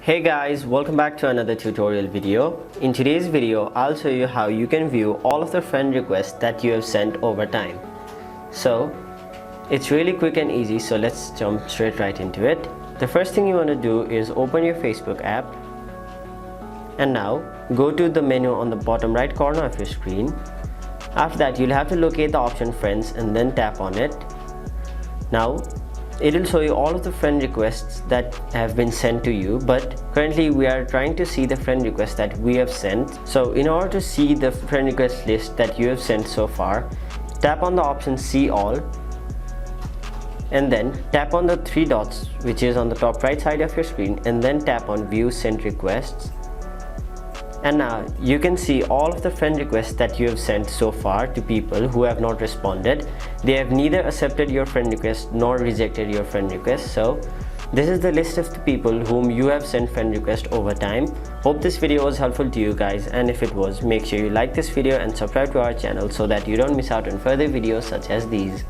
Hey guys, welcome back to another tutorial video. In today's video, I'll show you how you can view all of the friend requests that you have sent over time. So, it's really quick and easy, so let's jump straight right into it. The first thing you want to do is open your Facebook app. And now, go to the menu on the bottom right corner of your screen. After that, you'll have to locate the option Friends and then tap on it. Now, it will show you all of the friend requests that have been sent to you, but currently we are trying to see the friend requests that we have sent. So in order to see the friend request list that you have sent so far, tap on the option See All and then tap on the three dots which is on the top right side of your screen and then tap on View Sent Requests. And now you can see all of the friend requests that you have sent so far to people who have not responded. They have neither accepted your friend request nor rejected your friend request. So this is the list of the people whom you have sent friend request over time. Hope this video was helpful to you guys, and if it was, make sure you like this video and subscribe to our channel so that you don't miss out on further videos such as these.